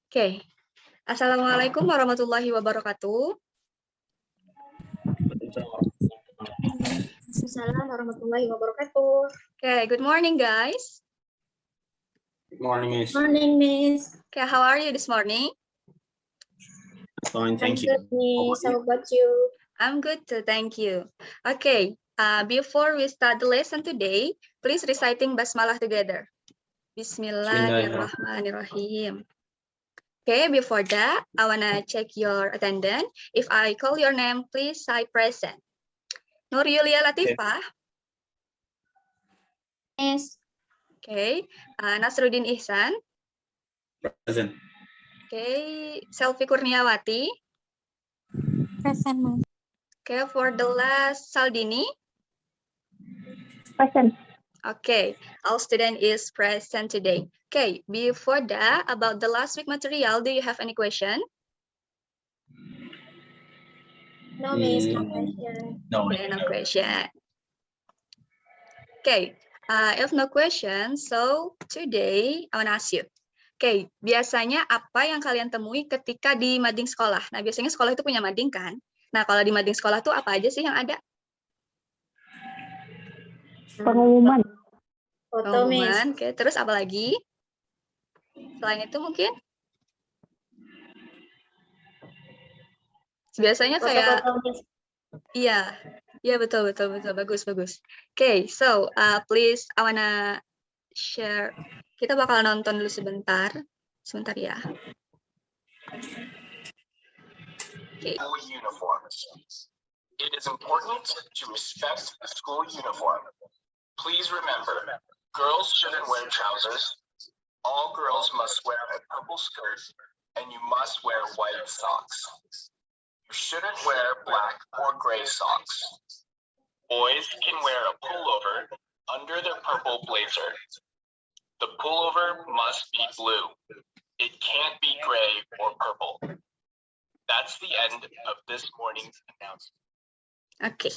Oke. Assalamualaikum warahmatullahi wabarakatuh. Assalamualaikum warahmatullahi wabarakatuh. Okay, good morning, guys. Good morning, Miss. Morning, Miss. Okay, how are you this morning? Fine, I'm thank you. good, Miss. How about you? I'm good too, thank you. Okay, before we start the lesson today, please reciting basmalah together. Bismillahirrahmanirrahim. Okay, before that, I wanna check your attendance. If I call your name, please say present. Nur Yulia Latifah. Miss. Okay, Nasruddin Ihsan. Present. Okay, Selvi Kurniawati. Present, Miss. Okay, for the last, Saldini. Present. Okay, all student is present today. Okay, before that, about the last week material, do you have any question? No, Miss. No question. No. Okay, no question. Okay, if no question, so today I want to ask you. Okay, biasanya apa yang kalian temui ketika di mading sekolah? Nah, biasanya sekolah itu punya mading kan? Nah, kalau di mading sekolah tuh apa aja sih yang ada? Pengumuman. Foto, Miss. Pengumuman, oke. Terus apa lagi? Selain itu mungkin? Biasanya kayak, Foto-foto, Miss. iya, betul, bagus. Okay, so please, I wanna share. Kita bakal nonton dulu sebentar ya. Okay. School uniforms. It is important to respect the school uniform. Please remember, girls shouldn't wear trousers. All girls must wear a purple skirt, and you must wear white socks. You shouldn't wear black or gray socks. Boys can wear a pullover under their purple blazer. The pullover must be blue. It can't be gray or purple. That's the end of this morning's announcement. Oke.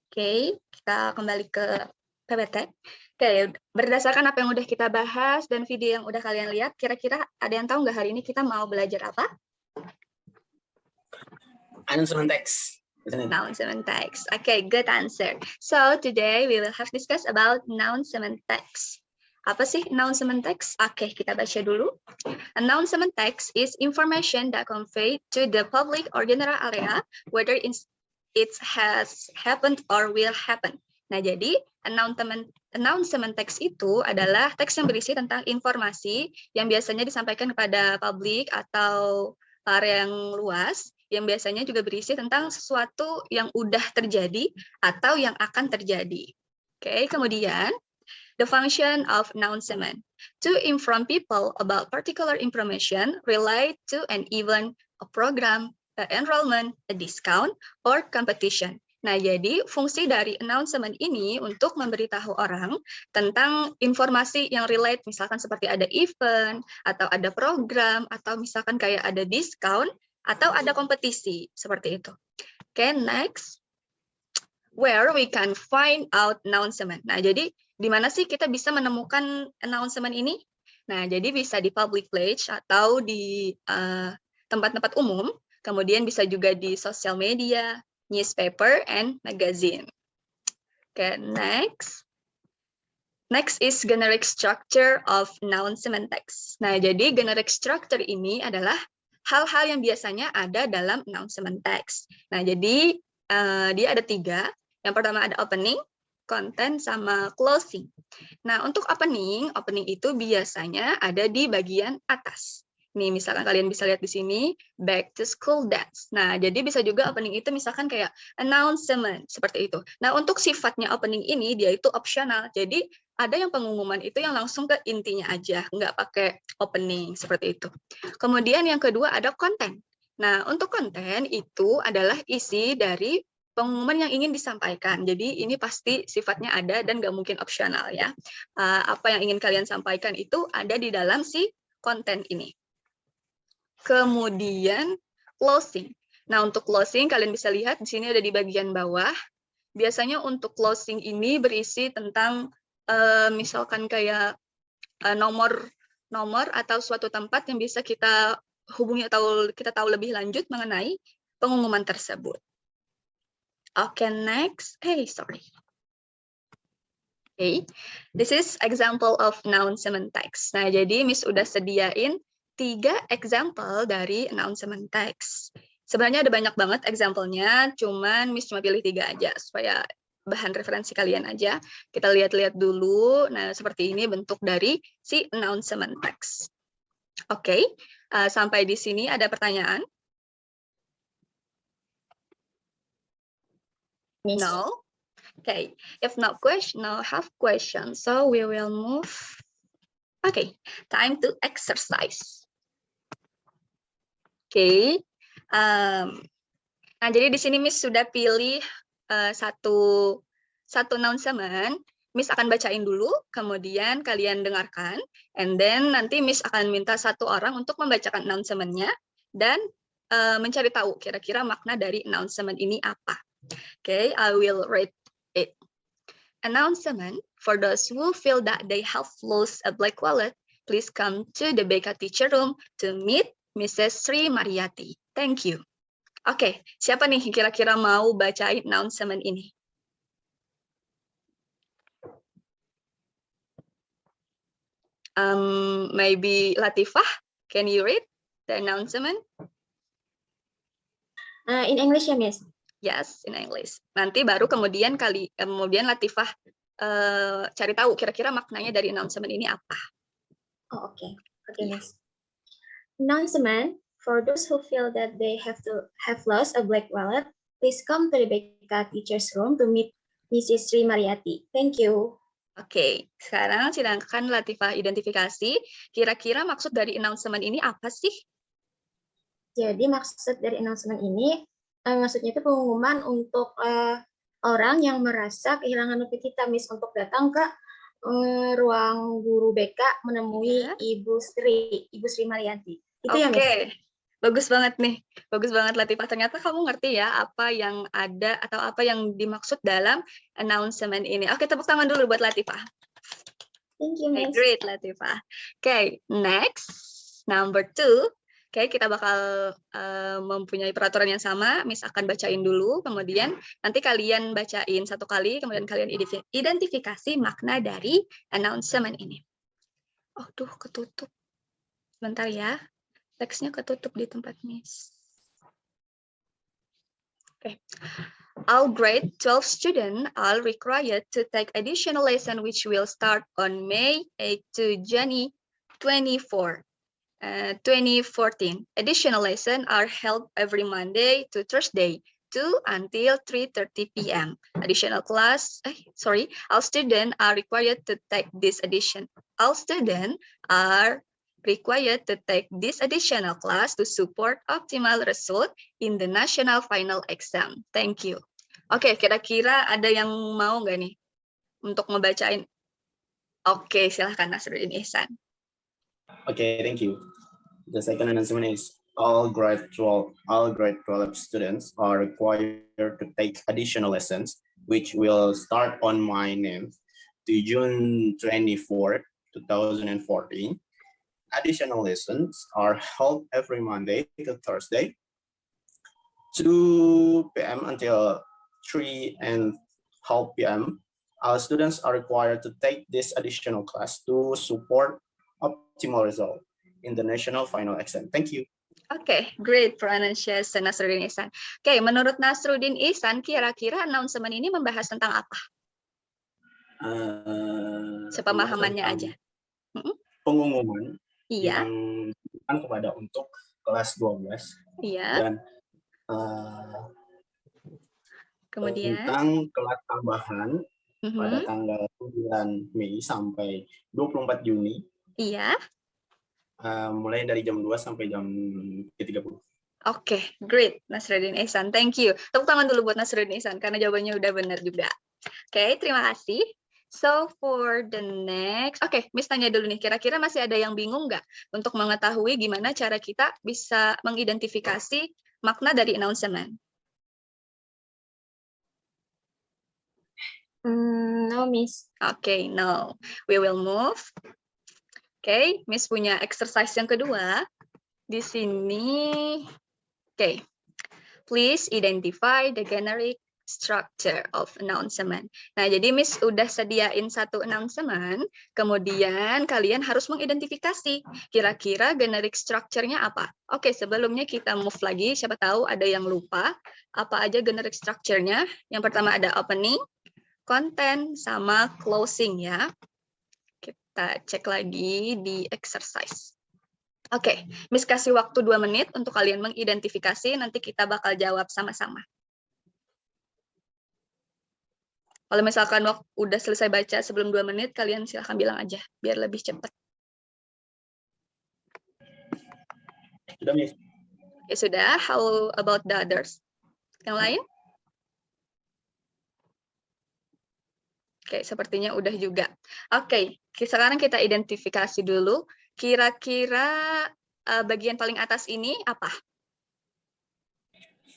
Oke, kita kembali ke PPT. Oke, berdasarkan apa yang udah kita bahas dan video yang udah kalian lihat, kira-kira ada yang tahu nggak hari ini kita mau belajar apa? Announcement text. Announcement text. Okay, good answer. So today we will have discuss about announcement text. Apa sih announcement text? Oke, kita baca dulu. Announcement text is information that conveyed to the public or general area whether it has happened or will happen. Nah, jadi announcement text itu adalah teks yang berisi tentang informasi yang biasanya disampaikan kepada publik atau area yang luas, yang biasanya juga berisi tentang sesuatu yang udah terjadi atau yang akan terjadi. Oke, kemudian the function of announcement to inform people about particular information relate to an event, a program, a enrollment, a discount, or competition. Nah, jadi fungsi dari announcement ini untuk memberitahu orang tentang informasi yang relate, misalkan seperti ada event, atau ada program, atau misalkan kayak ada discount, atau ada kompetisi, seperti itu. Okay, next. Where we can find out announcement. Nah, jadi di mana sih kita bisa menemukan announcement ini? Nah, jadi bisa di public place atau di tempat-tempat umum, kemudian bisa juga di social media, newspaper, and magazine. Okay, next. Next is generic structure of announcement text. Nah, jadi generic structure ini adalah hal-hal yang biasanya ada dalam announcement text. Nah, jadi dia ada 3. Yang pertama ada opening, content, sama closing. Nah, untuk opening itu biasanya ada di bagian atas. Nih, misalkan kalian bisa lihat di sini, back to school dance. Nah, jadi bisa juga opening itu misalkan kayak announcement, seperti itu. Nah, untuk sifatnya opening ini, dia itu optional. Jadi, ada yang pengumuman itu yang langsung ke intinya aja, nggak pakai opening, seperti itu. Kemudian yang kedua ada konten. Nah, untuk konten itu adalah isi dari pengumuman yang ingin disampaikan. Jadi ini pasti sifatnya ada dan nggak mungkin opsional ya. Apa yang ingin kalian sampaikan itu ada di dalam si konten ini. Kemudian closing. Nah, untuk closing kalian bisa lihat di sini ada di bagian bawah. Biasanya untuk closing ini berisi tentang misalkan kayak nomor atau suatu tempat yang bisa kita hubungi atau kita tahu lebih lanjut mengenai pengumuman tersebut. Oke, next. Sorry. This is example of announcement text. Nah, jadi Miss udah sediain 3 example dari announcement text. Sebenarnya ada banyak banget example-nya, cuman Miss cuma pilih 3 aja supaya bahan referensi kalian aja. Kita lihat-lihat dulu. Nah, seperti ini bentuk dari si announcement text. Oke, sampai di sini ada pertanyaan? Miss. No? Okay, if not question, no have question. So we will move. Okay, time to exercise. Okay. Nah, jadi di sini Miss sudah pilih satu announcement. Miss akan bacain dulu, kemudian kalian dengarkan, and then nanti Miss akan minta satu orang untuk membacakan announcement-nya dan mencari tahu kira-kira makna dari announcement ini apa. Okay, I will read it. Announcement for those who feel that they have lost a black wallet, please come to the BK teacher room to meet Mrs. Sri Mariati. Thank you. Oke, siapa nih kira-kira mau bacain announcement ini? Maybe Latifah, can you read the announcement? In English ya, Miss? Yes, in English. Nanti baru kemudian Latifah cari tahu kira-kira maknanya dari announcement ini apa. Oh, okay. Okay, Miss. Announcement for those who feel that they have lost a black wallet, please come to the BK teacher's room to meet Mrs. Sri Mariati. Thank you. Oke, sekarang silakan Latifah identifikasi kira-kira maksud dari announcement ini apa sih? Jadi maksud dari announcement ini, maksudnya itu pengumuman untuk orang yang merasa kehilangan dompet kita, Miss, untuk datang ke ruang guru BK menemui Ibu Sri Mariati. Itu ya, Miss? Oke, bagus banget nih. Bagus banget Latifah. Ternyata kamu ngerti ya apa yang ada atau apa yang dimaksud dalam announcement ini. Oke, tepuk tangan dulu buat Latifah. Thank you, Miss. Great, Latifah. Oke, next, number 2. Oke, kita bakal mempunyai peraturan yang sama. Miss akan bacain dulu, kemudian nanti kalian bacain satu kali, kemudian kalian identifikasi makna dari announcement ini. Oh, tuh ketutup. Sebentar ya. Teksnya ketutup di tempat Miss. Okay. All grade 12 students are required to take additional lesson which will start on May 8 to June 24, 2014. Additional lessons are held every Monday to Thursday, 2 until 3:30 p.m. All students are required to take this addition. All students are required to take this additional class to support optimal result in the national final exam. Thank you. Oke, kira-kira ada yang mau nggak nih untuk ngebacain? Oke, silahkan Nasruddin Ihsan. Okay, thank you. The second announcement is all grade 12 students are required to take additional lessons, which will start on May 9th to June 24, 2014. Additional lessons are held every Monday to Thursday, 2 p.m. until 3:30 p.m. Our students are required to take this additional class to support optimal result in the national final exam. Thank you. Oke, great pronunciation Nasruddin Ihsan. Oke, menurut Nasruddin Ihsan, kira-kira announcement ini membahas tentang apa? Sepemahamannya aja. Pengumuman. Iya. Yang diberikan kepada untuk kelas 12. Iya. Dan kemudian tentang kelas tambahan pada tanggal 9 Mei sampai 24 Juni. Iya. Mulai dari jam 2 sampai jam 3:30. Oke, great Nasruddin Ihsan. Thank you. Tepuk tangan dulu buat Nasruddin Ihsan karena jawabannya udah benar juga. Oke, terima kasih. So for the next, Miss tanya dulu nih, kira-kira masih ada yang bingung nggak untuk mengetahui gimana cara kita bisa mengidentifikasi makna dari announcement? No, Miss. Okay, no. We will move. Oke, Miss punya exercise yang kedua. Di sini, oke. Please identify the generic structure of announcement. Nah, jadi Miss udah sediain satu announcement, kemudian kalian harus mengidentifikasi kira-kira generic structure-nya apa. Oke, sebelumnya kita move lagi, siapa tahu ada yang lupa. Apa aja generic structure-nya? Yang pertama ada opening, content, sama closing ya. Kita cek lagi di exercise. Oke, Miss kasih waktu 2 menit untuk kalian mengidentifikasi, nanti kita bakal jawab sama-sama. Kalau misalkan udah selesai baca sebelum 2 menit, kalian silahkan bilang aja, biar lebih cepat. Sudah, Miss. Ya sudah, how about the others? Yang lain? Oke, sepertinya udah juga. Oke, sekarang kita identifikasi dulu, kira-kira bagian paling atas ini apa?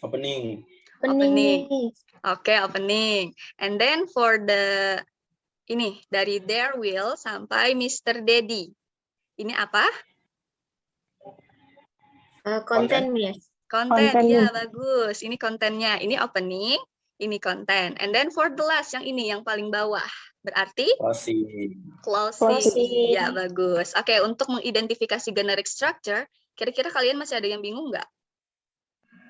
Opening. Opening. Oke, opening. And then for the ini dari There Will sampai Mr. Daddy. Ini apa? Konten, Miss. Konten, ya bagus. Ini kontennya. Ini opening, ini konten. And then for the last yang ini yang paling bawah. Berarti closing. Ya bagus. Oke, untuk mengidentifikasi generic structure, kira-kira kalian masih ada yang bingung nggak?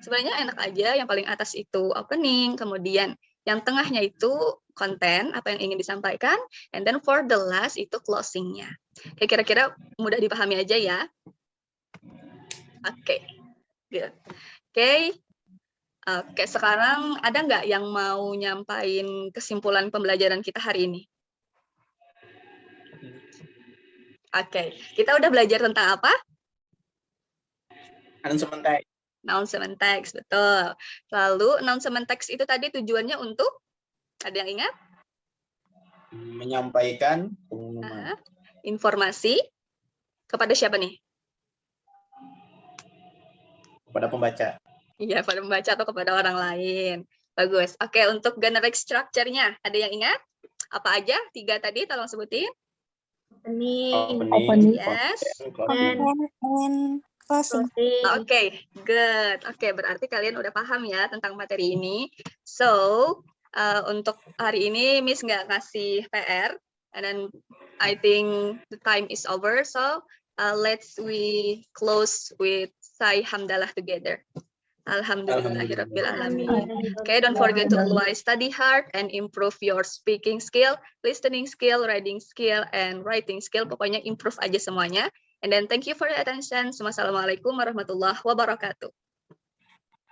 Sebenarnya enak aja, yang paling atas itu opening, kemudian yang tengahnya itu konten, apa yang ingin disampaikan, and then for the last itu closing-nya. Kira-kira mudah dipahami aja ya. Oke, good. Oke, sekarang ada nggak yang mau nyampain kesimpulan pembelajaran kita hari ini? Oke, kita udah belajar tentang apa? Announcement text. Announcement text, betul. Lalu announcement text itu tadi tujuannya untuk, ada yang ingat? Menyampaikan pengumuman. Informasi kepada siapa nih? Kepada pembaca. Iya, pada membaca atau kepada orang lain. Bagus. Oke, untuk generic structure-nya, ada yang ingat? Apa aja? 3 tadi, tolong sebutin. Opening. Yes. And closing. Oke, good. Oke, berarti kalian udah paham ya tentang materi ini. So, untuk hari ini Miss nggak kasih PR, and then I think the time is over. So, let's we close with say hamdalah together. Alhamdulillahirabbil alamin. Okay, don't forget to always study hard and improve your speaking skill, listening skill, reading skill, and writing skill. Pokoknya improve aja semuanya. And then thank you for your attention. Wassalamualaikum warahmatullahi wabarakatuh.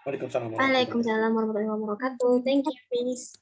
Waalaikumsalam. Waalaikumsalam warahmatullahi wabarakatuh. Thank you, Miss.